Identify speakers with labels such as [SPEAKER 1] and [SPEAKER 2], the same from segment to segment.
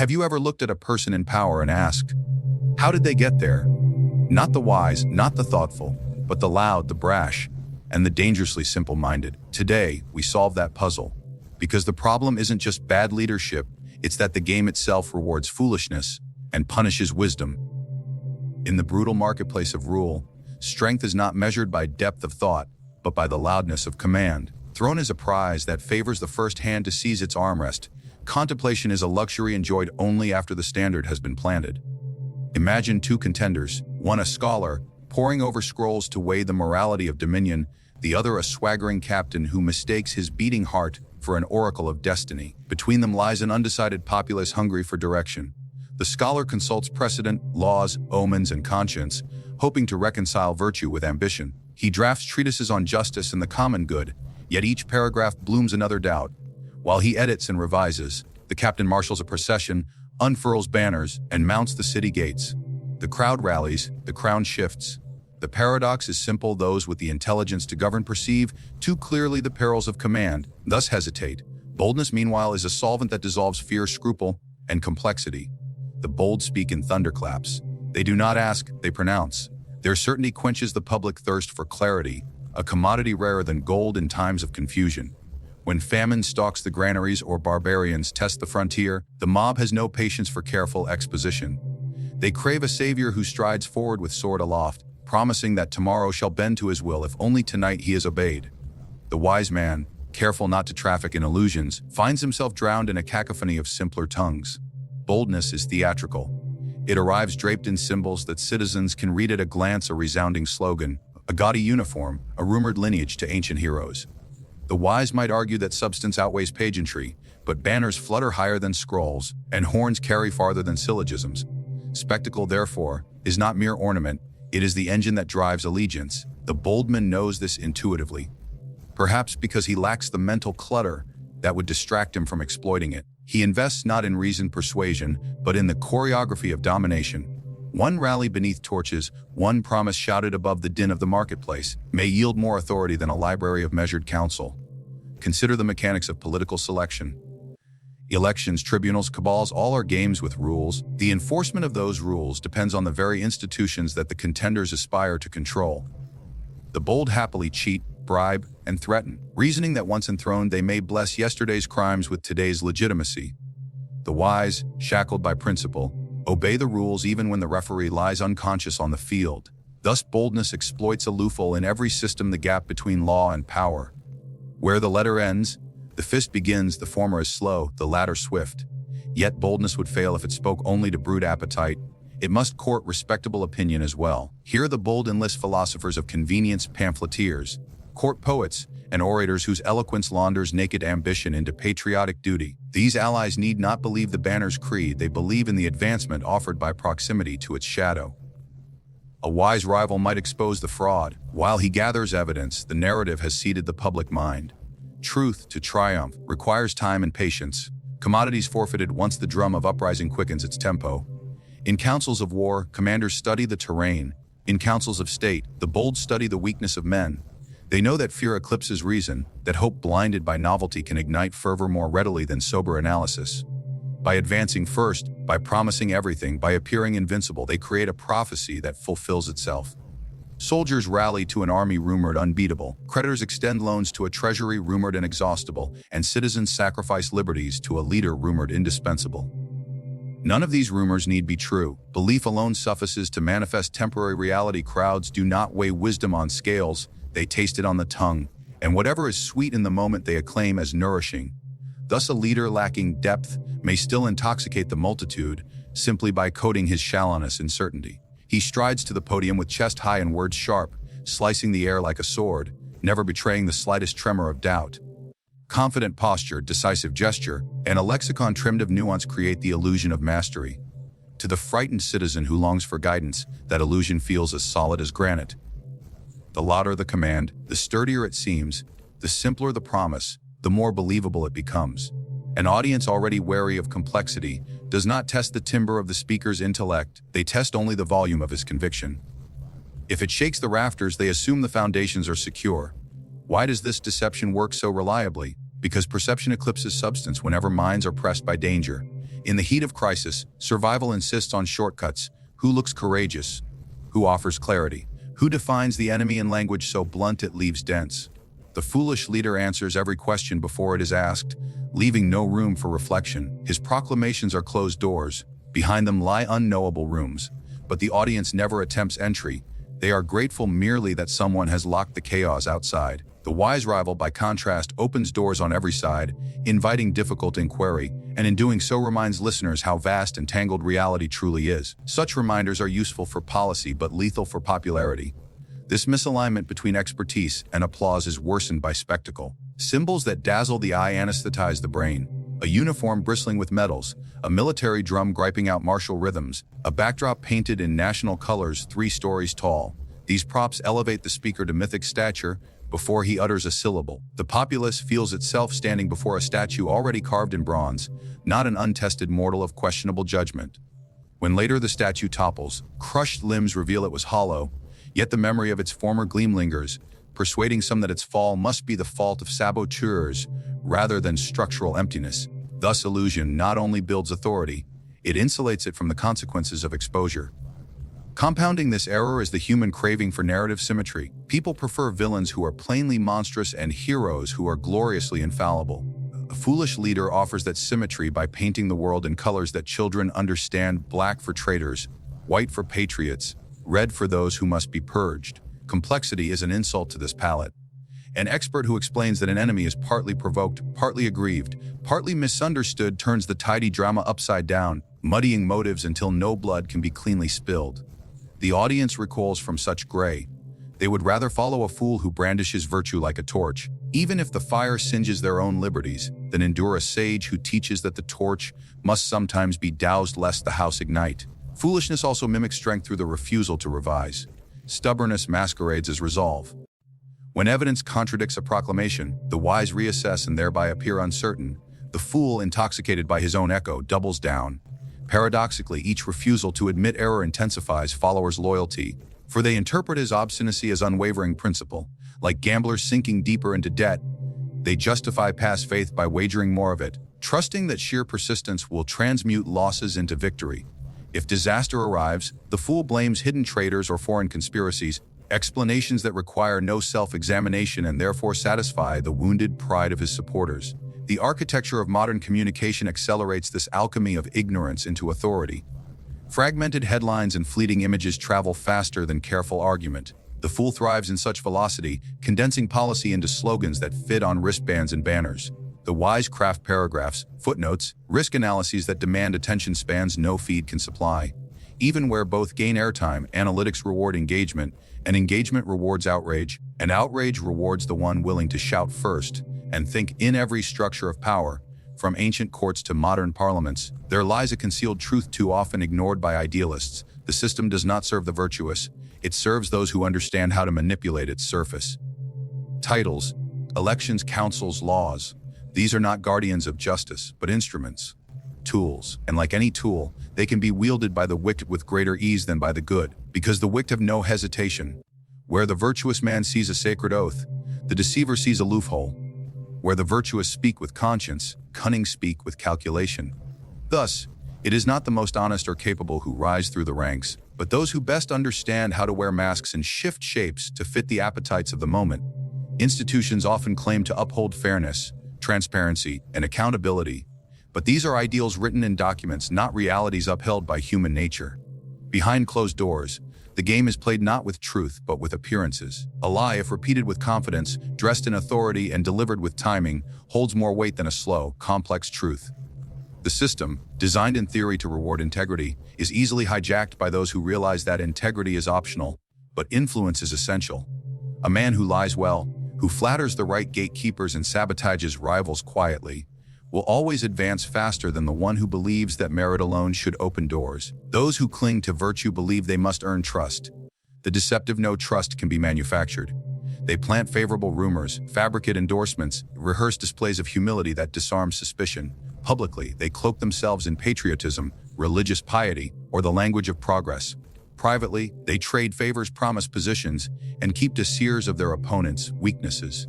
[SPEAKER 1] Have you ever looked at a person in power and asked, how did they get there? Not the wise, not the thoughtful, but the loud, the brash, and the dangerously simple-minded. Today, we solve that puzzle. Because the problem isn't just bad leadership, it's that the game itself rewards foolishness and punishes wisdom. In the brutal marketplace of rule, strength is not measured by depth of thought, but by the loudness of command. Throne is a prize that favors the first hand to seize its armrest. Contemplation is a luxury enjoyed only after the standard has been planted. Imagine two contenders, one a scholar, poring over scrolls to weigh the morality of dominion, the other a swaggering captain who mistakes his beating heart for an oracle of destiny. Between them lies an undecided populace hungry for direction. The scholar consults precedent, laws, omens, and conscience, hoping to reconcile virtue with ambition. He drafts treatises on justice and the common good, yet each paragraph blooms another doubt. While he edits and revises, the captain marshals a procession, unfurls banners, and mounts the city gates. The crowd rallies, the crown shifts. The paradox is simple: those with the intelligence to govern perceive too clearly the perils of command, thus hesitate. Boldness, meanwhile, is a solvent that dissolves fear, scruple, and complexity. The bold speak in thunderclaps. They do not ask, they pronounce. Their certainty quenches the public thirst for clarity, a commodity rarer than gold in times of confusion. When famine stalks the granaries or barbarians test the frontier, the mob has no patience for careful exposition. They crave a savior who strides forward with sword aloft, promising that tomorrow shall bend to his will if only tonight he is obeyed. The wise man, careful not to traffic in illusions, finds himself drowned in a cacophony of simpler tongues. Boldness is theatrical. It arrives draped in symbols that citizens can read at a glance: a resounding slogan, a gaudy uniform, a rumored lineage to ancient heroes. The wise might argue that substance outweighs pageantry, but banners flutter higher than scrolls, and horns carry farther than syllogisms. Spectacle, therefore, is not mere ornament, it is the engine that drives allegiance. The bold man knows this intuitively, perhaps because he lacks the mental clutter that would distract him from exploiting it. He invests not in reasoned persuasion, but in the choreography of domination. One rally beneath torches, one promise shouted above the din of the marketplace, may yield more authority than a library of measured counsel. Consider the mechanics of political selection. Elections, tribunals, cabals, all are games with rules. The enforcement of those rules depends on the very institutions that the contenders aspire to control. The bold happily cheat, bribe, and threaten, reasoning that once enthroned they may bless yesterday's crimes with today's legitimacy. The wise, shackled by principle, obey the rules even when the referee lies unconscious on the field. Thus boldness exploits a loophole in every system, the gap between law and power. Where the letter ends, the fist begins. The former is slow, the latter swift. Yet boldness would fail if it spoke only to brute appetite. It must court respectable opinion as well. Here the bold enlist philosophers of convenience, pamphleteers, court poets, and orators whose eloquence launders naked ambition into patriotic duty. These allies need not believe the banner's creed, they believe in the advancement offered by proximity to its shadow. A wise rival might expose the fraud. While he gathers evidence, the narrative has seeded the public mind. Truth, to triumph, requires time and patience. Commodities forfeited once the drum of uprising quickens its tempo. In councils of war, commanders study the terrain. In councils of state, the bold study the weakness of men. They know that fear eclipses reason, that hope blinded by novelty can ignite fervor more readily than sober analysis. By advancing first, by promising everything, by appearing invincible, they create a prophecy that fulfills itself. Soldiers rally to an army rumored unbeatable. Creditors extend loans to a treasury rumored inexhaustible, and citizens sacrifice liberties to a leader rumored indispensable. None of these rumors need be true. Belief alone suffices to manifest temporary reality. Crowds do not weigh wisdom on scales, they taste it on the tongue, and whatever is sweet in the moment they acclaim as nourishing. Thus a leader lacking depth may still intoxicate the multitude simply by coating his shallowness in certainty. He strides to the podium with chest high and words sharp, slicing the air like a sword, never betraying the slightest tremor of doubt. Confident posture, decisive gesture, and a lexicon trimmed of nuance create the illusion of mastery. To the frightened citizen who longs for guidance, that illusion feels as solid as granite. The louder the command, the sturdier it seems, the simpler the promise, the more believable it becomes. An audience already wary of complexity does not test the timbre of the speaker's intellect, they test only the volume of his conviction. If it shakes the rafters, they assume the foundations are secure. Why does this deception work so reliably? Because perception eclipses substance whenever minds are pressed by danger. In the heat of crisis, survival insists on shortcuts. Who looks courageous? Who offers clarity? Who defines the enemy in language so blunt it leaves dense? The foolish leader answers every question before it is asked, leaving no room for reflection. His proclamations are closed doors. Behind them lie unknowable rooms. But the audience never attempts entry. They are grateful merely that someone has locked the chaos outside. The wise rival, by contrast, opens doors on every side, inviting difficult inquiry, and in doing so reminds listeners how vast and tangled reality truly is. Such reminders are useful for policy but lethal for popularity. This misalignment between expertise and applause is worsened by spectacle. Symbols that dazzle the eye anesthetize the brain. A uniform bristling with medals, a military drum griping out martial rhythms, a backdrop painted in national colors 3 stories tall. These props elevate the speaker to mythic stature before he utters a syllable. The populace feels itself standing before a statue already carved in bronze, not an untested mortal of questionable judgment. When later the statue topples, crushed limbs reveal it was hollow, yet the memory of its former gleam lingers, persuading some that its fall must be the fault of saboteurs rather than structural emptiness. Thus, illusion not only builds authority, it insulates it from the consequences of exposure. Compounding this error is the human craving for narrative symmetry. People prefer villains who are plainly monstrous and heroes who are gloriously infallible. A foolish leader offers that symmetry by painting the world in colors that children understand: black for traitors, white for patriots, red for those who must be purged. Complexity is an insult to this palette. An expert who explains that an enemy is partly provoked, partly aggrieved, partly misunderstood turns the tidy drama upside down, muddying motives until no blood can be cleanly spilled. The audience recoils from such gray. They would rather follow a fool who brandishes virtue like a torch, even if the fire singes their own liberties, than endure a sage who teaches that the torch must sometimes be doused lest the house ignite. Foolishness also mimics strength through the refusal to revise. Stubbornness masquerades as resolve. When evidence contradicts a proclamation, the wise reassess and thereby appear uncertain. The fool, intoxicated by his own echo, doubles down. Paradoxically, each refusal to admit error intensifies followers' loyalty, for they interpret his obstinacy as unwavering principle. Like gamblers sinking deeper into debt, they justify past faith by wagering more of it, trusting that sheer persistence will transmute losses into victory. If disaster arrives, the fool blames hidden traitors or foreign conspiracies, explanations that require no self-examination and therefore satisfy the wounded pride of his supporters. The architecture of modern communication accelerates this alchemy of ignorance into authority. Fragmented headlines and fleeting images travel faster than careful argument. The fool thrives in such velocity, condensing policy into slogans that fit on wristbands and banners. The wise craft paragraphs, footnotes, risk analyses that demand attention spans no feed can supply. Even where both gain airtime, analytics reward engagement, and engagement rewards outrage, and outrage rewards the one willing to shout first. And think, in every structure of power, from ancient courts to modern parliaments, there lies a concealed truth too often ignored by idealists. The system does not serve the virtuous. It serves those who understand how to manipulate its surface. Titles, elections, councils, laws. These are not guardians of justice, but instruments, tools. And like any tool, they can be wielded by the wicked with greater ease than by the good, because the wicked have no hesitation. Where the virtuous man sees a sacred oath, the deceiver sees a loophole. Where the virtuous speak with conscience, cunning speak with calculation. Thus, it is not the most honest or capable who rise through the ranks, but those who best understand how to wear masks and shift shapes to fit the appetites of the moment. Institutions often claim to uphold fairness, transparency, and accountability, but these are ideals written in documents, not realities upheld by human nature. Behind closed doors, the game is played not with truth, but with appearances. A lie, if repeated with confidence, dressed in authority, and delivered with timing, holds more weight than a slow, complex truth. The system, designed in theory to reward integrity, is easily hijacked by those who realize that integrity is optional, but influence is essential. A man who lies well, who flatters the right gatekeepers and sabotages rivals quietly, will always advance faster than the one who believes that merit alone should open doors. Those who cling to virtue believe they must earn trust. The deceptive know trust can be manufactured. They plant favorable rumors, fabricate endorsements, rehearse displays of humility that disarm suspicion. Publicly, they cloak themselves in patriotism, religious piety, or the language of progress. Privately, they trade favors, promise positions, and keep deceivers of their opponents' weaknesses.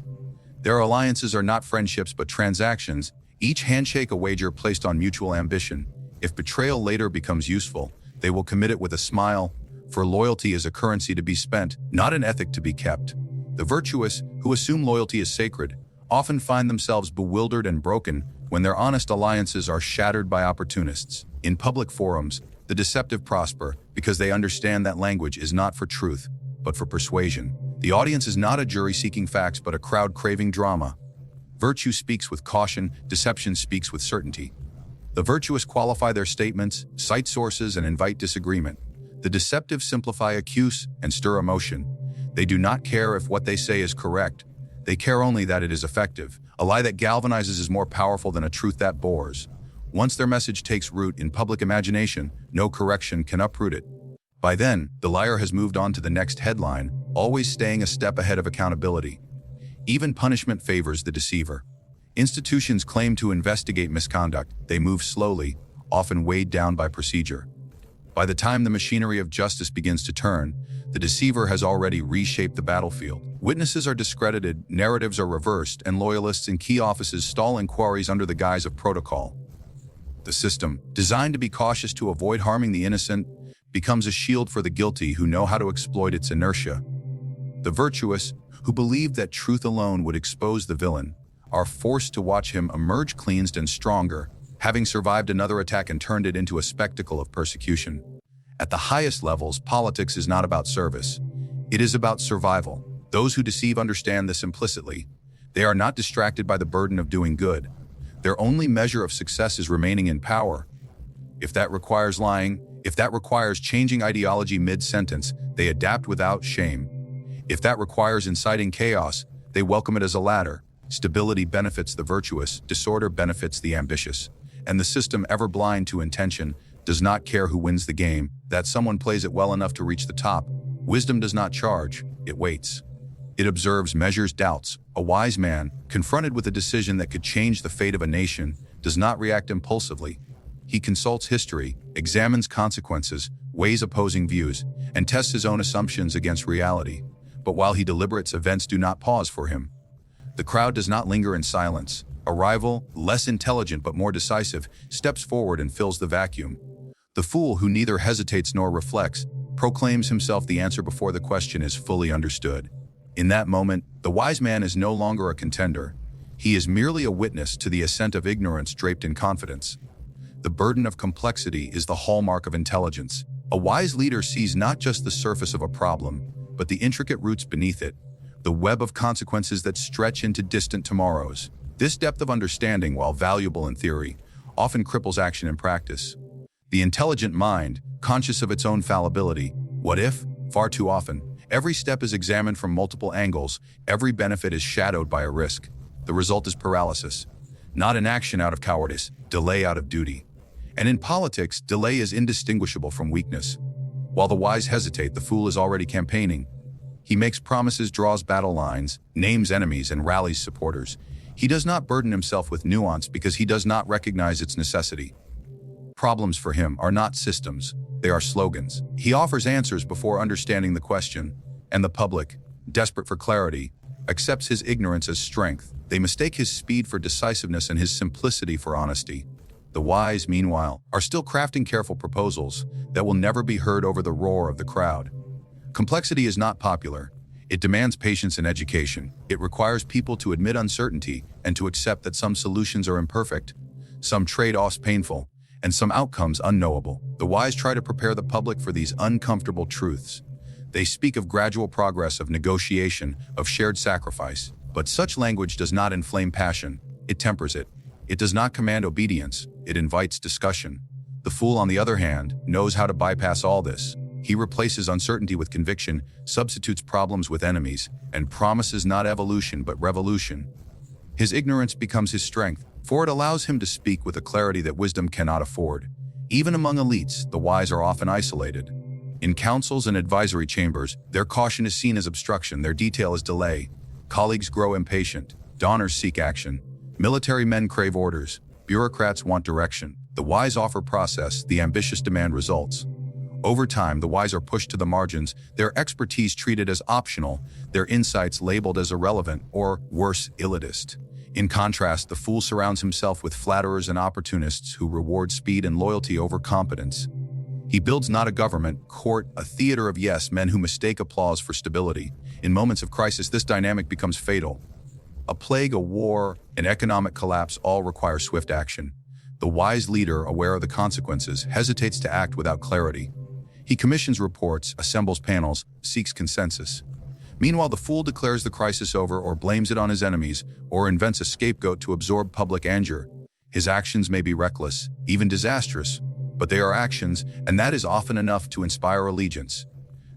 [SPEAKER 1] Their alliances are not friendships but transactions, each handshake a wager placed on mutual ambition. If betrayal later becomes useful, they will commit it with a smile, for loyalty is a currency to be spent, not an ethic to be kept. The virtuous, who assume loyalty is sacred, often find themselves bewildered and broken when their honest alliances are shattered by opportunists. In public forums, the deceptive prosper because they understand that language is not for truth, but for persuasion. The audience is not a jury seeking facts, but a crowd craving drama. Virtue speaks with caution, deception speaks with certainty. The virtuous qualify their statements, cite sources, and invite disagreement. The deceptive simplify, accuse, and stir emotion. They do not care if what they say is correct. They care only that it is effective. A lie that galvanizes is more powerful than a truth that bores. Once their message takes root in public imagination, no correction can uproot it. By then, the liar has moved on to the next headline, always staying a step ahead of accountability. Even punishment favors the deceiver. Institutions claim to investigate misconduct. They move slowly, often weighed down by procedure. By the time the machinery of justice begins to turn, the deceiver has already reshaped the battlefield. Witnesses are discredited, narratives are reversed, and loyalists in key offices stall inquiries under the guise of protocol. The system, designed to be cautious to avoid harming the innocent, becomes a shield for the guilty who know how to exploit its inertia. The virtuous, who believed that truth alone would expose the villain, are forced to watch him emerge cleansed and stronger, having survived another attack and turned it into a spectacle of persecution. At the highest levels, politics is not about service. It is about survival. Those who deceive understand this implicitly. They are not distracted by the burden of doing good. Their only measure of success is remaining in power. If that requires lying, if that requires changing ideology mid-sentence, they adapt without shame. If that requires inciting chaos, they welcome it as a ladder. Stability benefits the virtuous, disorder benefits the ambitious. And the system, ever blind to intention, does not care who wins the game, that someone plays it well enough to reach the top. Wisdom does not charge, it waits. It observes, measures, doubts. A wise man, confronted with a decision that could change the fate of a nation, does not react impulsively. He consults history, examines consequences, weighs opposing views, and tests his own assumptions against reality. But while he deliberates, events do not pause for him. The crowd does not linger in silence. A rival, less intelligent but more decisive, steps forward and fills the vacuum. The fool, who neither hesitates nor reflects, proclaims himself the answer before the question is fully understood. In that moment, the wise man is no longer a contender. He is merely a witness to the ascent of ignorance draped in confidence. The burden of complexity is the hallmark of intelligence. A wise leader sees not just the surface of a problem, but the intricate roots beneath it, the web of consequences that stretch into distant tomorrows. This depth of understanding, while valuable in theory, often cripples action in practice. The intelligent mind, conscious of its own fallibility, what if, far too often, every step is examined from multiple angles, every benefit is shadowed by a risk. The result is paralysis. Not inaction out of cowardice, delay out of duty. And in politics, delay is indistinguishable from weakness. While the wise hesitate, the fool is already campaigning. He makes promises, draws battle lines, names enemies, and rallies supporters. He does not burden himself with nuance because he does not recognize its necessity. Problems for him are not systems, they are slogans. He offers answers before understanding the question, and the public, desperate for clarity, accepts his ignorance as strength. They mistake his speed for decisiveness and his simplicity for honesty. The wise, meanwhile, are still crafting careful proposals that will never be heard over the roar of the crowd. Complexity is not popular. It demands patience and education. It requires people to admit uncertainty and to accept that some solutions are imperfect, some trade-offs painful, and some outcomes unknowable. The wise try to prepare the public for these uncomfortable truths. They speak of gradual progress, of negotiation, of shared sacrifice. But such language does not inflame passion, it tempers it. It does not command obedience, it invites discussion. The fool, on the other hand, knows how to bypass all this. He replaces uncertainty with conviction, substitutes problems with enemies, and promises not evolution but revolution. His ignorance becomes his strength, for it allows him to speak with a clarity that wisdom cannot afford. Even among elites, the wise are often isolated. In councils and advisory chambers, their caution is seen as obstruction, their detail as delay. Colleagues grow impatient, donors seek action, military men crave orders, bureaucrats want direction. The wise offer process, the ambitious demand results. Over time, the wise are pushed to the margins, their expertise treated as optional, their insights labeled as irrelevant or, worse, elitist. In contrast, the fool surrounds himself with flatterers and opportunists who reward speed and loyalty over competence. He builds not a government, court, a theater of yes men who mistake applause for stability. In moments of crisis, this dynamic becomes fatal. A plague, a war, an economic collapse all require swift action. The wise leader, aware of the consequences, hesitates to act without clarity. He commissions reports, assembles panels, seeks consensus. Meanwhile, the fool declares the crisis over or blames it on his enemies or invents a scapegoat to absorb public anger. His actions may be reckless, even disastrous, but they are actions, and that is often enough to inspire allegiance.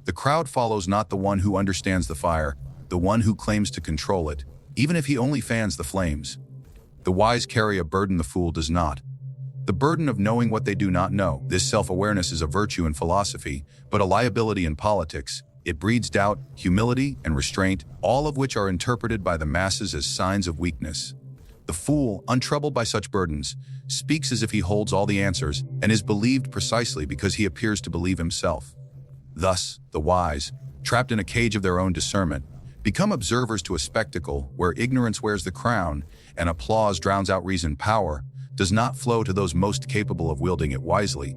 [SPEAKER 1] The crowd follows not the one who understands the fire, the one who claims to control it, even if he only fans the flames. The wise carry a burden the fool does not. The burden of knowing what they do not know. This self-awareness is a virtue in philosophy, but a liability in politics. It breeds doubt, humility, and restraint, all of which are interpreted by the masses as signs of weakness. The fool, untroubled by such burdens, speaks as if he holds all the answers and is believed precisely because he appears to believe himself. Thus, the wise, trapped in a cage of their own discernment, become observers to a spectacle where ignorance wears the crown and applause drowns out reason. Power does not flow to those most capable of wielding it wisely.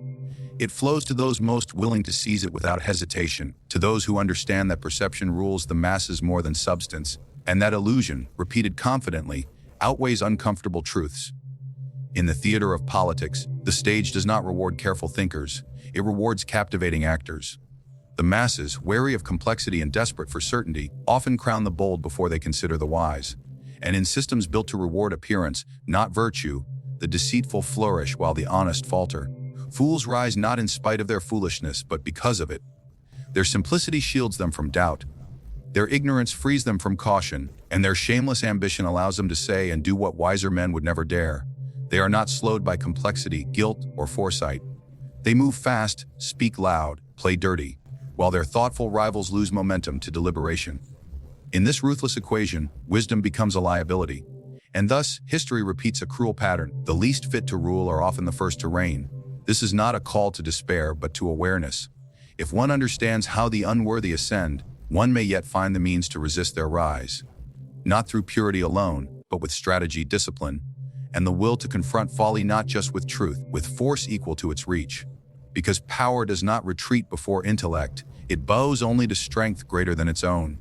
[SPEAKER 1] It flows to those most willing to seize it without hesitation, to those who understand that perception rules the masses more than substance, and that illusion, repeated confidently, outweighs uncomfortable truths. In the theater of politics, the stage does not reward careful thinkers, it rewards captivating actors. The masses, wary of complexity and desperate for certainty, often crown the bold before they consider the wise. And in systems built to reward appearance, not virtue, the deceitful flourish while the honest falter. Fools rise not in spite of their foolishness, but because of it. Their simplicity shields them from doubt. Their ignorance frees them from caution, and their shameless ambition allows them to say and do what wiser men would never dare. They are not slowed by complexity, guilt, or foresight. They move fast, speak loud, play dirty, while their thoughtful rivals lose momentum to deliberation. In this ruthless equation, wisdom becomes a liability. And thus, history repeats a cruel pattern. The least fit to rule are often the first to reign. This is not a call to despair, but to awareness. If one understands how the unworthy ascend, one may yet find the means to resist their rise. Not through purity alone, but with strategy, discipline, and the will to confront folly not just with truth, with force equal to its reach. Because power does not retreat before intellect, it bows only to strength greater than its own.